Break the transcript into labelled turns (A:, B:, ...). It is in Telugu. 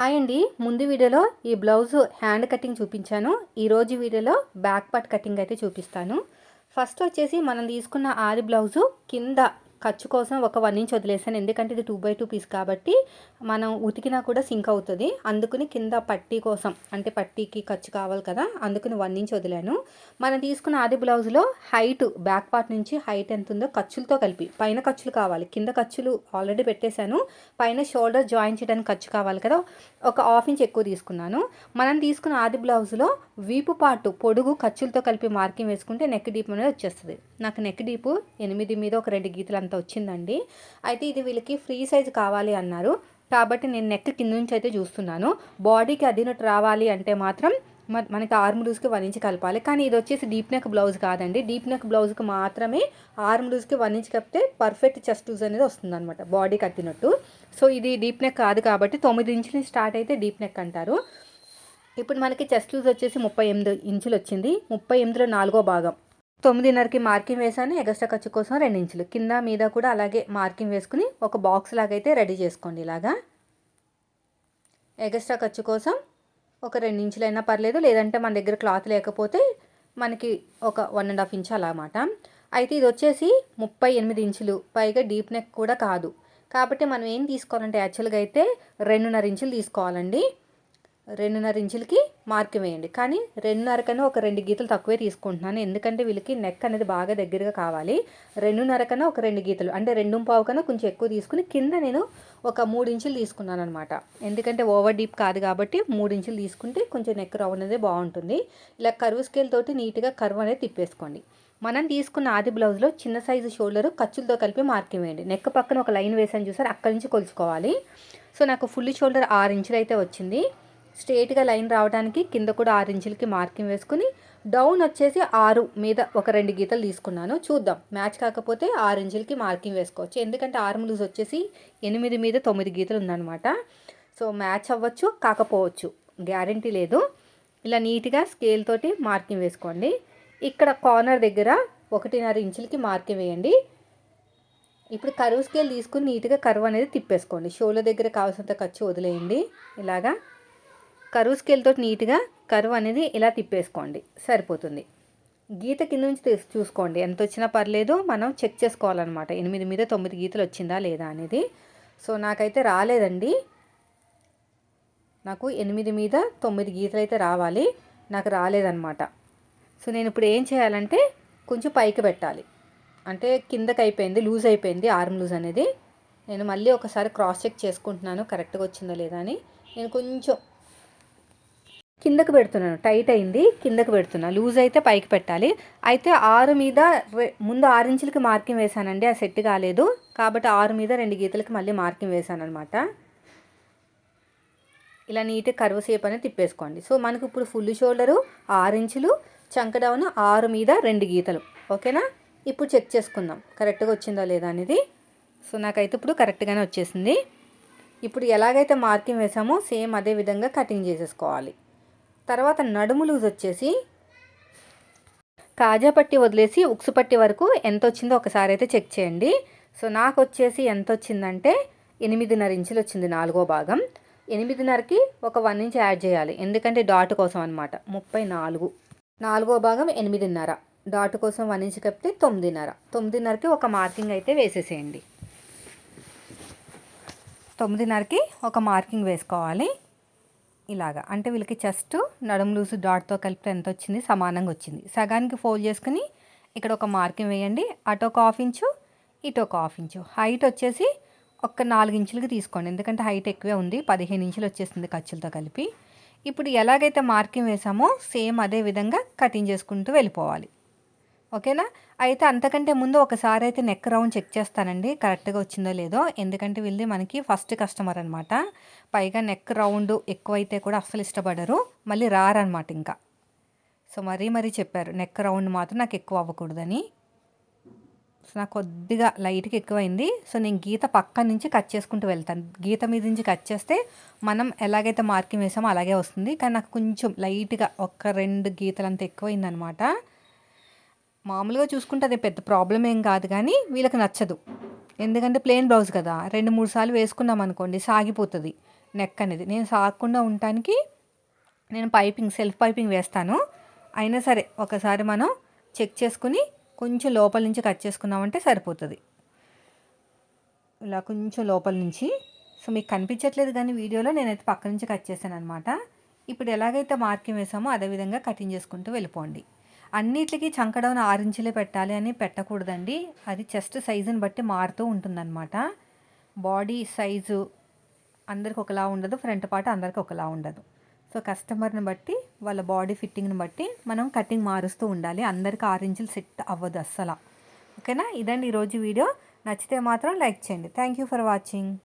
A: హాయ్ అండి. ముందు వీడియోలో ఈ బ్లౌజ్ హ్యాండ్ కటింగ్ చూపించాను. ఈరోజు వీడియోలో బ్యాక్ పార్ట్ కటింగ్ అయితే చూపిస్తాను. ఫస్ట్ వచ్చేసి మనం తీసుకున్న ఆది బ్లౌజు కింద ఖర్చు కోసం ఒక 1 ఇంచ్ వదిలేసాను. ఎందుకంటే ఇది 2x2 పీస్ కాబట్టి మనం ఉతికినా కూడా సింక్ అవుతుంది. అందుకని కింద పట్టీ కోసం, అంటే పట్టీకి ఖర్చు కావాలి కదా, అందుకని 1 ఇంచ్ వదిలాను. మనం తీసుకున్న ఆది బ్లౌజ్లో హైట్, బ్యాక్ పార్ట్ నుంచి హైట్ ఎంత ఉందో ఖర్చులతో కలిపి, పైన ఖర్చులు కావాలి, కింద ఖర్చులు ఆల్రెడీ పెట్టేశాను, పైన షోల్డర్ జాయిన్ చేయడానికి ఖర్చు కావాలి కదా, ఒక 1/2 ఇంచ్ ఎక్కువ తీసుకున్నాను. మనం తీసుకున్న ఆది బ్లౌజ్లో వీపు పార్ట్ పొడుగు ఖర్చులతో కలిపి మార్కింగ్ వేసుకుంటే నెక్ డీప్ అనేది వచ్చేస్తుంది. నాకు నెక్ డీపు 8 మీద ఒక 2 గీతలు అంత వచ్చిందండి. అయితే ఇది వీళ్ళకి ఫ్రీ సైజ్ కావాలి అన్నారు కాబట్టి నేను నెక్ కింద నుంచి అయితే చూస్తున్నాను. బాడీకి అదినట్టు రావాలి అంటే మాత్రం మనకి ఆర్మ్ లూజ్కి 1 ఇంచ్ కలపాలి. కానీ ఇది వచ్చేసి డీప్ నెక్ బ్లౌజ్ కాదండి. డీప్ నెక్ బ్లౌజ్కి మాత్రమే ఆర్మ్ లూజ్కి 1 ఇంచ్ కలిపితే పర్ఫెక్ట్ చెస్ట్ లూజ్ అనేది వస్తుంది అనమాట, బాడీ కట్టినట్టు. సో ఇది డీప్ నెక్ కాదు కాబట్టి 9 ఇంచుల నుంచి స్టార్ట్ అయితే డీప్ నెక్ అంటారు. ఇప్పుడు మనకి చెస్ట్ లూజ్ వచ్చేసి 38 ఇంచులు వచ్చింది. 38లో 4వ భాగం 9:30కి మార్కింగ్ వేసాను. ఎగస్ట్రా ఖర్చు కోసం 2 ఇంచులు కింద మీద కూడా అలాగే మార్కింగ్ వేసుకుని ఒక బాక్స్ లాగా అయితే రెడీ చేసుకోండి. ఇలాగా ఎగస్ట్రా ఖర్చు కోసం ఒక 2 ఇంచులైనా పర్లేదు, లేదంటే మన దగ్గర క్లాత్ లేకపోతే మనకి ఒక 1.5 ఇంచ్ అలా అన్నమాట. అయితే ఇది వచ్చేసి 38 ఇంచులు, పైగా డీప్ నెక్ కూడా కాదు కాబట్టి మనం ఏం తీసుకోవాలంటే యాక్చువల్గా అయితే 2.5 ఇంచులు తీసుకోవాలండి. 2.5 ఇంచులకి మార్కింగ్ వేయండి. కానీ 2.5 కన్నా ఒక 2 గీతలు తక్కువే తీసుకుంటున్నాను, ఎందుకంటే వీళ్ళకి నెక్ అనేది బాగా దగ్గరగా కావాలి. 2.5 కన్నా ఒక 2 గీతలు, అంటే 2.5 కన్నా కొంచెం ఎక్కువ తీసుకుని కింద నేను ఒక 3 ఇంచులు తీసుకున్నాను అనమాట. ఎందుకంటే ఓవర్ డీప్ కాదు కాబట్టి 3 ఇంచులు తీసుకుంటే కొంచెం నెక్ రౌండ్ అనేది బాగుంటుంది. ఇలా కర్వ్ స్కేల్ తోటి నీట్గా కర్వ్ అనేది తిప్పేసుకోండి. మనం తీసుకున్న ఆది బ్లౌజ్లో చిన్న సైజు షోల్డరు ఖర్చులతో కలిపి మార్కింగ్ వేయండి. నెక్ పక్కన ఒక లైన్ వేసాను చూసారు, అక్కడి నుంచి కొలుచుకోవాలి. సో నాకు ఫుల్ షోల్డర్ 6 ఇంచులు అయితే వచ్చింది. స్ట్రేట్గా లైన్ రావడానికి కింద కూడా 6 ఇంచులకి మార్కింగ్ వేసుకుని డౌన్ వచ్చేసి 6 మీద ఒక 2 గీతలు తీసుకున్నాను. చూద్దాం, మ్యాచ్ కాకపోతే 6 ఇంచులకి మార్కింగ్ వేసుకోవచ్చు. ఎందుకంటే ఆర్మ్ లూజ్ వచ్చేసి 8 మీద 9 గీతలు ఉందన్నమాట. సో మ్యాచ్ అవ్వచ్చు, కాకపోవచ్చు, గ్యారంటీ లేదు. ఇలా నీట్గా స్కేల్ తోటి మార్కింగ్ వేసుకోండి. ఇక్కడ కార్నర్ దగ్గర 1.5 ఇంచులకి మార్కింగ్ వేయండి. ఇప్పుడు కర్వ్ స్కేల్ తీసుకుని నీట్గా కర్వ్ అనేది తిప్పేసుకోండి. షోల్డర్ దగ్గర కావాల్సినంత ఖర్చు వదిలేయండి. ఇలాగా కర్వ్ స్కేల్ తోటి నీట్గా కర్వ్ అనేది ఇలా తిప్పేసుకోండి, సరిపోతుంది. గీత కింద నుంచి చూసుకోండి, ఎంత వచ్చినా పర్లేదు, మనం చెక్ చేసుకోవాలన్నమాట 8 మీద 9 గీతలు వచ్చిందా లేదా అనేది. సో నాకైతే రాలేదండి, నాకు 8 మీద 9 గీతలు అయితే రావాలి, నాకు రాలేదన్నమాట. సో నేను ఇప్పుడు ఏం చేయాలంటే కొంచెం పైకి పెట్టాలి, అంటే కిందకి అయిపోయింది, లూజ్ అయిపోయింది ఆర్మ్ లూజ్ అనేది. నేను మళ్ళీ ఒకసారి క్రాస్ చెక్ చేసుకుంటున్నాను కరెక్ట్గా వచ్చిందో లేదా అని. నేను కొంచెం కిందకు పెడుతున్నాను, టైట్ అయింది, కిందకు పెడుతున్నా. లూజ్ అయితే పైకి పెట్టాలి. అయితే 6 మీద ముందు 6 ఇంచులకి మార్కింగ్ వేసానండి, ఆ సెట్ కాలేదు కాబట్టి 6 మీద 2 గీతలకి మళ్ళీ మార్కింగ్ వేసాను అనమాట. ఇలా నీట్గా కర్వ్ షేప్ అనేది తిప్పేసుకోండి. సో మనకు ఇప్పుడు ఫుల్ షోల్డరు 6 ఇంచులు, చంక డౌన్ 6 మీద 2 గీతలు, ఓకేనా. ఇప్పుడు చెక్ చేసుకుందాం కరెక్ట్గా వచ్చిందో లేదా అనేది. సో నాకైతే ఇప్పుడు కరెక్ట్గానే వచ్చేసింది. ఇప్పుడు ఎలాగైతే మార్కింగ్ వేసామో సేమ్ అదే విధంగా కటింగ్ చేసేసుకోవాలి. తర్వాత నడుము లూజ్ వచ్చేసి కాజా పట్టి వదిలేసి ఉక్సు పట్టి వరకు ఎంత వచ్చిందో ఒకసారి అయితే చెక్ చేయండి. సో నాకు వచ్చేసి ఎంత వచ్చిందంటే 8.5 ఇంచులు వచ్చింది, 4వ భాగం. 8.5కి ఒక 1 ఇంచ్ యాడ్ చేయాలి, ఎందుకంటే డాట్ కోసం అనమాట. 34, 4వ భాగం 8.5, డాట్ కోసం 1 ఇంచ్ కప్పితే 9.5. 9.5కి ఒక మార్కింగ్ అయితే వేసేసేయండి. 9.5కి ఒక మార్కింగ్ వేసుకోవాలి ఇలాగా. అంటే వీళ్ళకి చెస్ట్ నడుము లూజు డాట్తో కలిపితే ఎంత వచ్చింది, సమానంగా వచ్చింది. సగానికి ఫోల్డ్ చేసుకుని ఇక్కడ ఒక మార్కింగ్ వేయండి. అటు ఒక 1/2 ఇంచు, ఇటు ఒక 1/2 ఇంచు. హైట్ వచ్చేసి ఒక 4 ఇంచులకి తీసుకోండి, ఎందుకంటే హైట్ ఎక్కువే ఉంది, 15 ఇంచులు వచ్చేసింది ఖర్చులతో కలిపి. ఇప్పుడు ఎలాగైతే మార్కింగ్ వేసామో సేమ్ అదే విధంగా కటింగ్ చేసుకుంటూ వెళ్ళిపోవాలి, ఓకేనా. అయితే అంతకంటే ముందు ఒకసారి అయితే నెక్ రౌండ్ చెక్ చేస్తానండి కరెక్ట్గా వచ్చిందో లేదో, ఎందుకంటే వీళ్ళది మనకి ఫస్ట్ కస్టమర్ అనమాట. పైగా నెక్ రౌండ్ ఎక్కువైతే కూడా అస్సలు ఇష్టపడరు, మళ్ళీ రారనమాట ఇంకా. సో మరీ చెప్పారు నెక్ రౌండ్ మాత్రం నాకు ఎక్కువ అవ్వకూడదని. సో నాకు కొద్దిగా లైట్గా ఎక్కువైంది. సో నేను గీత పక్క నుంచి కట్ చేసుకుంటూ వెళ్తాను. గీత మీద నుంచి కట్ చేస్తే మనం ఎలాగైతే మార్కింగ్ వేసామో అలాగే వస్తుంది, కానీ నాకు కొంచెం లైట్గా ఒక 2 గీతలంత ఎక్కువైందనమాట. మామూలుగా చూసుకుంటే అది పెద్ద ప్రాబ్లం ఏం కాదు, కానీ వీళ్ళకి నచ్చదు. ఎందుకంటే ప్లెయిన్ బ్లౌజ్ కదా, 2-3 సార్లు వేసుకున్నాం అనుకోండి సాగిపోతుంది. నెక్ అనేది. నేను సాగకుండా ఉండటానికి నేను సెల్ఫ్ పైపింగ్ వేస్తాను. అయినా సరే ఒకసారి మనం చెక్ చేసుకుని కొంచెం లోపల నుంచి కట్ చేసుకున్నామంటే సరిపోతుంది. ఇలా కొంచెం లోపల నుంచి. సో మీకు కనిపించట్లేదు కానీ వీడియోలో నేనైతే పక్క నుంచి కట్ చేశాను అనమాట. ఇప్పుడు ఎలాగైతే మార్కింగ్ వేసామో అదేవిధంగా కటింగ్ చేసుకుంటూ వెళ్ళిపోండి. అన్నిటికీ చంకడౌన్ 6 ఇంచులే పెట్టాలి అని పెట్టకూడదండి. అది చెస్ట్ సైజుని బట్టి మారుతూ ఉంటుందన్నమాట. బాడీ సైజు అందరికి ఒకలా ఉండదు, ఫ్రంట్ పార్ట్ అందరికి ఒకలా ఉండదు. సో కస్టమర్ని బట్టి వాళ్ళ బాడీ ఫిట్టింగ్ని బట్టి మనం కటింగ్ మారుస్తూ ఉండాలి. అందరికి 6 ఇంచులు సెట్ అవ్వదు అస్సలు. ఓకేనా? ఇదండి ఈరోజు వీడియో. నచ్చితే మాత్రం లైక్ చేయండి. Thank you for watching.